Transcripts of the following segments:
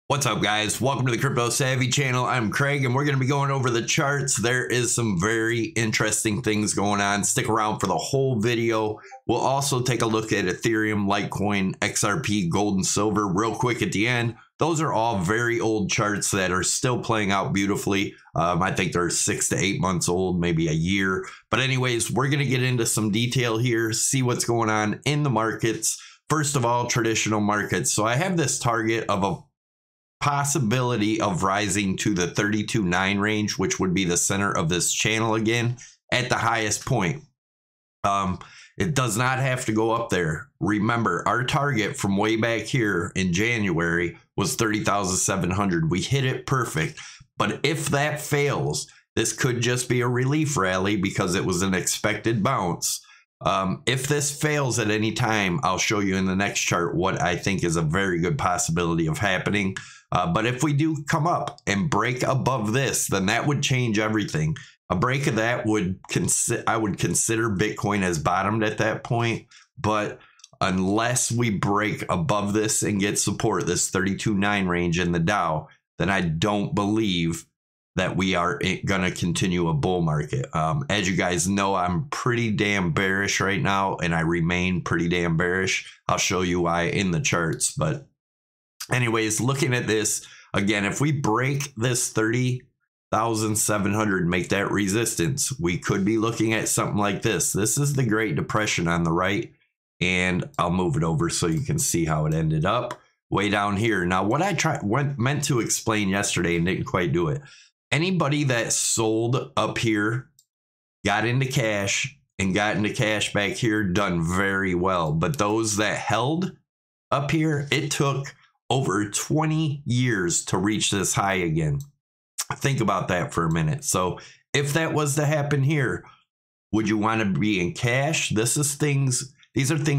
What's up, guys? Welcome to the Crypto Savvy channel. I'm Craig, and we're going to be going over the charts. There is some very interesting things going on. Stick around for the whole video. We'll also take a look at Ethereum, Litecoin, XRP, gold, and silver real quick at the end. Those are all very old charts that are still playing out beautifully. I think they're 6 to 8 months old, maybe a year. But anyways, we're going to get into some detail here, see what's going on in the markets. First of all, traditional markets. So I have this target of a possibility of rising to the 32.9 range, which would be the center of this channel again at the highest point. It does not have to go up there. Remember, our target from way back here in January was 30,700. We hit it perfect. But if that fails, this could just be a relief rally because it was an expected bounce. If this fails at any time, I'll show you in the next chart what I think is a very good possibility of happening. But if we do come up and break above this, then that would change everything. A break of that would I would consider Bitcoin as bottomed at that point. But unless we break above this and get support, this 32.9 range in the Dow, then I don't believe that we are going to continue a bull market. As you guys know, I'm pretty damn bearish right now, and I remain pretty damn bearish. I'll show you why in the charts. But anyways, looking at this, again, if we break this 30,700, make that resistance, we could be looking at something like this. This is the Great Depression on the right, and I'll move it over so you can see how it ended up way down here. Now, what I meant to explain yesterday and didn't quite do it. Anybody that sold up here, got into cash, and got into cash back here, done very well. But those that held up here, it took over 20 years to reach this high again. Think about that for a minute. So if that was to happen here, would you want to be in cash? These are things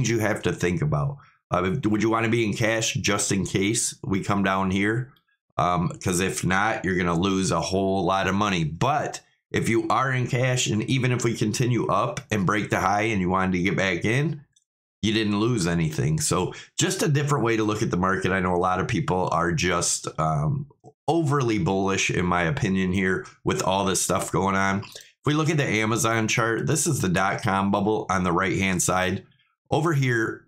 you have to think about. Would you want to be in cash just in case we come down here? Because if not, you're going to lose a whole lot of money. But if you are in cash, and even if we continue up and break the high and you wanted to get back in, you didn't lose anything. So just a different way to look at the market. I know a lot of people are just overly bullish, in my opinion, here with all this stuff going on. If we look at the Amazon chart, this is the .com bubble on the right-hand side. Over here,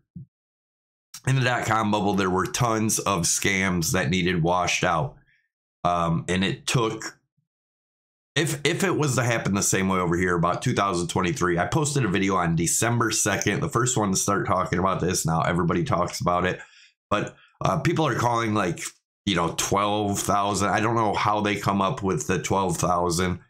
in the .com bubble, there were tons of scams that needed washed out. And it took, if it was to happen the same way over here, about 2023, I posted a video on December 2nd, the first one to start talking about this. Now everybody talks about it, but people are calling like, 12,000. I don't know how they come up with the 12,000.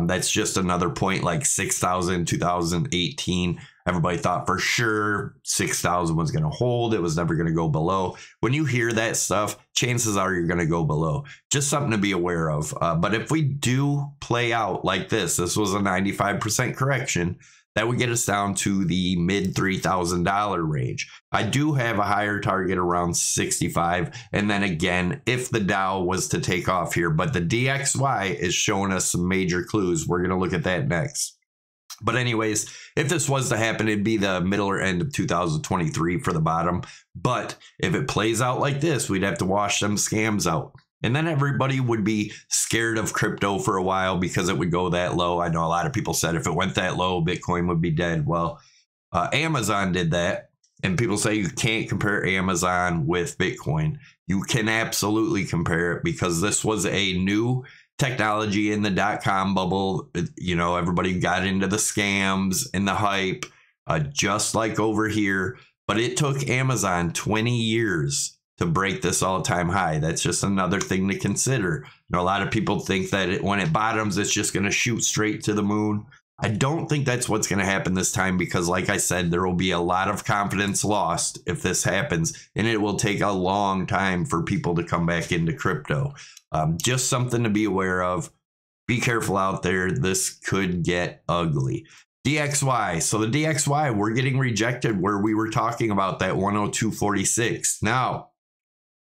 That's just another point, like 6,000, 2018. Everybody thought for sure 6,000 was going to hold. It was never going to go below. When you hear that stuff, chances are you're going to go below. Just something to be aware of. But if we do play out like this was a 95% correction, that would get us down to the mid $3,000 range. I do have a higher target around 65. And then again, if the Dow was to take off here, but the DXY is showing us some major clues. We're going to look at that next. But anyways, if this was to happen, it'd be the middle or end of 2023 for the bottom. But if it plays out like this, we'd have to wash them scams out. And then everybody would be scared of crypto for a while because it would go that low. I know a lot of people said if it went that low, Bitcoin would be dead. Well, Amazon did that. And people say you can't compare Amazon with Bitcoin. You can absolutely compare it because this was a new technology in the .com bubble. Everybody got into the scams and the hype, just like over here. But it took Amazon 20 years to break this all-time high. That's just another thing to consider. A lot of people think that when it bottoms, it's just going to shoot straight to the moon. I don't think that's what's going to happen this time because, like I said, there will be a lot of confidence lost if this happens, and it will take a long time for people to come back into crypto. Just something to be aware of. Be careful out there. This could get ugly. DXY. So the DXY, we're getting rejected where we were talking about that 102.46. Now,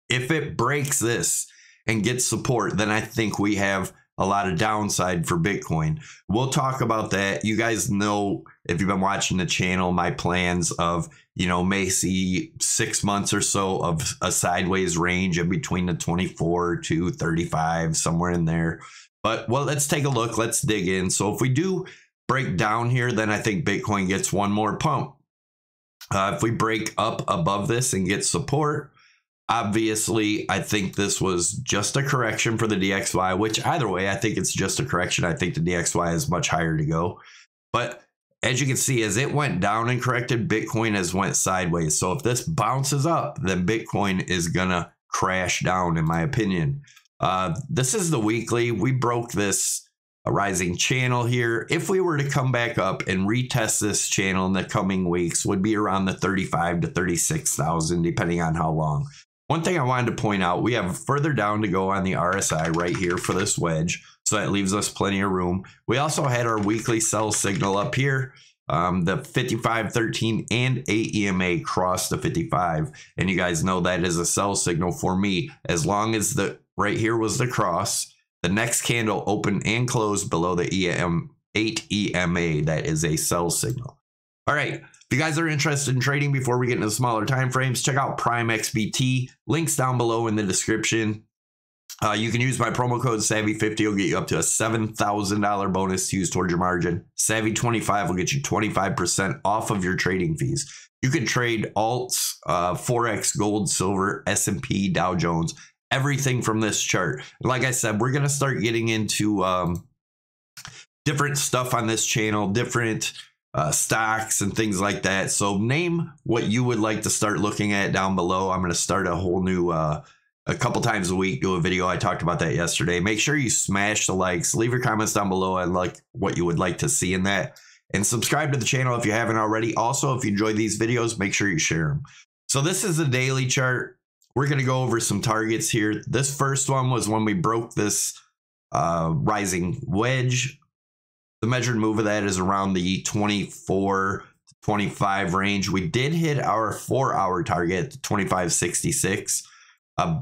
if it breaks this and gets support, then I think we have a lot of downside for Bitcoin. We'll talk about that. You guys know, if you've been watching the channel, my plans of, you know, may see 6 months or so of a sideways range in between the 24 to 35, somewhere in there. But well, let's take a look. Let's dig in. So if we do break down here, then I think Bitcoin gets one more pump. If we break up above this and get support, obviously, I think this was just a correction for the DXY, which either way, I think it's just a correction. I think the DXY is much higher to go. But as you can see, as it went down and corrected, Bitcoin has went sideways. So if this bounces up, then Bitcoin is going to crash down, in my opinion. This is the weekly. We broke this rising channel here. If we were to come back up and retest this channel in the coming weeks, would be around the 35 to 36,000, depending on how long. One thing I wanted to point out, we have further down to go on the RSI right here for this wedge. So that leaves us plenty of room. We also had our weekly sell signal up here. The 55.13 and AEMA crossed the 55. And you guys know that is a sell signal for me. As long as the right here was the cross, the next candle opened and closed below the 8 EMA. That is a sell signal. All right. If you guys are interested in trading before we get into smaller time frames, check out Prime XBT. Links down below in the description. You can use my promo code Savvy50. It'll get you up to a $7,000 bonus to use towards your margin. Savvy25 will get you 25% off of your trading fees. You can trade alts, Forex, gold, silver, S&P, Dow Jones, everything from this chart. Like I said, we're going to start getting into different stuff on this channel, different stocks and things like that. So name what you would like to start looking at down below. I'm going to start a whole new, a couple times a week, do a video. I talked about that yesterday. Make sure you smash the likes, leave your comments down below and like what you would like to see in that. And subscribe to the channel if you haven't already. Also, if you enjoy these videos, make sure you share them. So this is the daily chart. We're going to go over some targets here. This first one was when we broke this rising wedge. The measured move of that is around the 24 to 25 range. We did hit our 4-hour target, 25.66.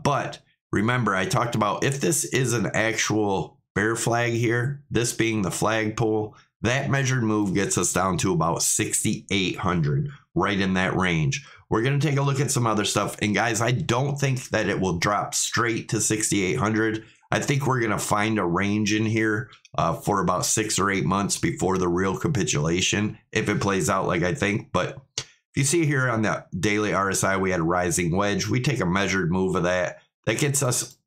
But remember, I talked about if this is an actual bear flag here, this being the flagpole, that measured move gets us down to about 6,800, right in that range. We're going to take a look at some other stuff. And guys, I don't think that it will drop straight to 6,800. I think we're going to find a range in here for about 6 or 8 months before the real capitulation, if it plays out like I think. But if you see here on the daily RSI, we had a rising wedge. We take a measured move of that. That gets us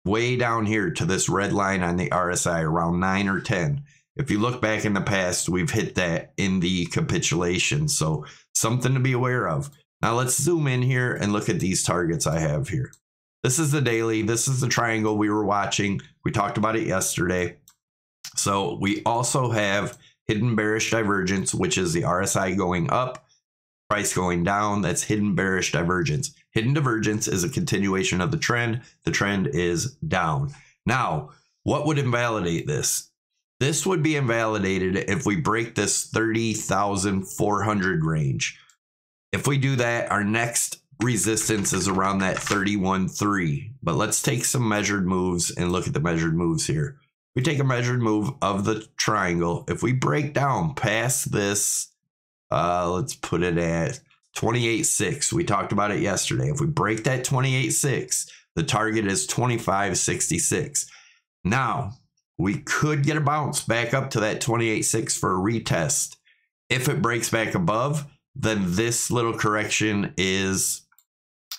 way down here to this red line on the RSI, around 9 or 10. If you look back in the past, we've hit that in the capitulation. So something to be aware of. Now let's zoom in here and look at these targets I have here. This is the daily. This is the triangle we were watching. We talked about it yesterday. So we also have hidden bearish divergence, which is the RSI going up, price going down. That's hidden bearish divergence. Hidden divergence is a continuation of the trend. The trend is down. Now, what would invalidate this? This would be invalidated if we break this 30,400 range. If we do that, our next resistance is around that 31.3. But let's take some measured moves and look at the measured moves here. We take a measured move of the triangle. If we break down past this, let's put it at 28.6. We talked about it yesterday. If we break that 28.6, the target is 25.66. Now, we could get a bounce back up to that 28.6 for a retest. If it breaks back above, then this little correction is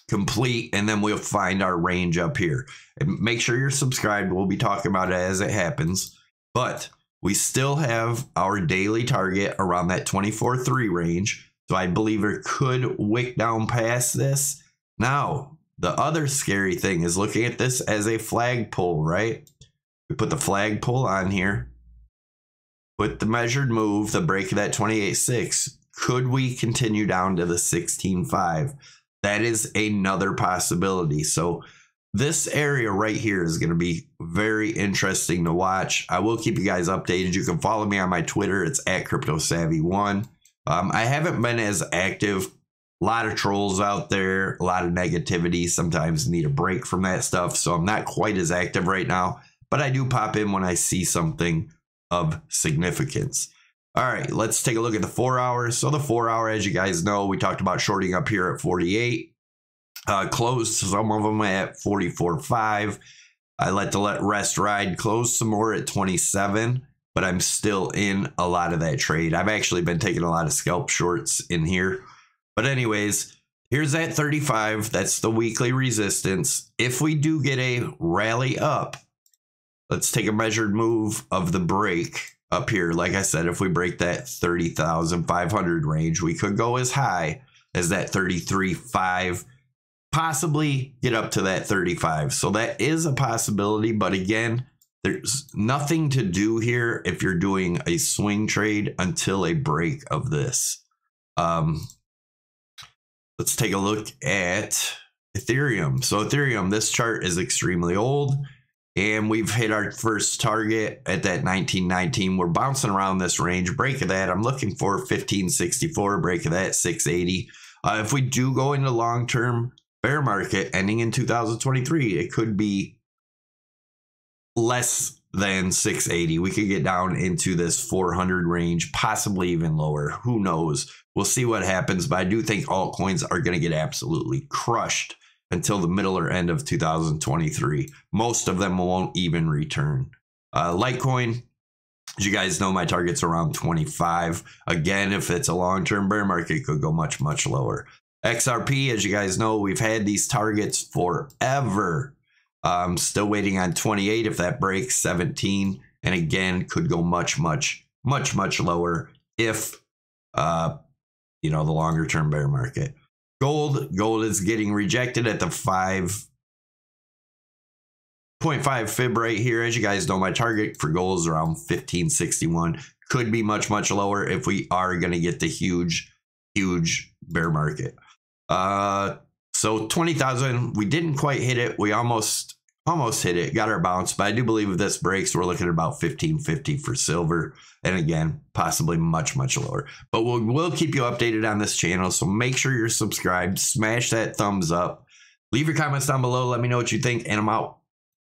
complete, and then we'll find our range up here. And make sure you're subscribed. We'll be talking about it as it happens. But we still have our daily target around that 24.3 range. So I believe it could wick down past this. Now, the other scary thing is looking at this as a flagpole, right? We put the flagpole on here. Put the measured move, the break of that 28.6. Could we continue down to the 16.5? That is another possibility. So this area right here is going to be very interesting to watch. I will keep you guys updated. You can follow me on my Twitter. It's at CryptoSavvy1. I haven't been as active. A lot of trolls out there, a lot of negativity. Sometimes need a break from that stuff. So I'm not quite as active right now. but I do pop in when I see something of significance. All right, let's take a look at the 4 hours. So the 4 hour, as you guys know, we talked about shorting up here at 48. Closed some of them at 44.5. I let the rest ride, closed some more at 27, but I'm still in a lot of that trade. I've actually been taking a lot of scalp shorts in here. But anyways, here's that 35. That's the weekly resistance. If we do get a rally up, let's take a measured move of the break up here. Like I said, if we break that 30,500 range, we could go as high as that 33.5, possibly get up to that 35. So that is a possibility. But again, there's nothing to do here if you're doing a swing trade until a break of this. Let's take a look at Ethereum. So Ethereum, this chart is extremely old, and we've hit our first target at that 1919. We're bouncing around this range. Break of that, I'm looking for 1564, break of that 680. If we do go into long-term bear market ending in 2023, it could be less than 680. We could get down into this 400 range, possibly even lower. Who knows? We'll see what happens, but I do think altcoins are going to get absolutely crushed until the middle or end of 2023. Most of them won't even return. Litecoin, as you guys know, my target's around 25. Again, if it's a long-term bear market, it could go much, much lower. XRP, as you guys know, we've had these targets forever. Still waiting on 28. If that breaks, 17. And again, could go much, much, much, much lower if, you know, the longer term bear market. Gold is getting rejected at the 5.5 fib right here. As you guys know, my target for gold is around 1561. Could be much, much lower if we are going to get the huge, huge bear market. So 20,000, we didn't quite hit it. We almost hit it, got our bounce, but I do believe if this breaks, we're looking at about 1550 for silver. And again, possibly much, much lower. But we'll keep you updated on this channel. So make sure you're subscribed, smash that thumbs up, leave your comments down below. Let me know what you think, and I'm out.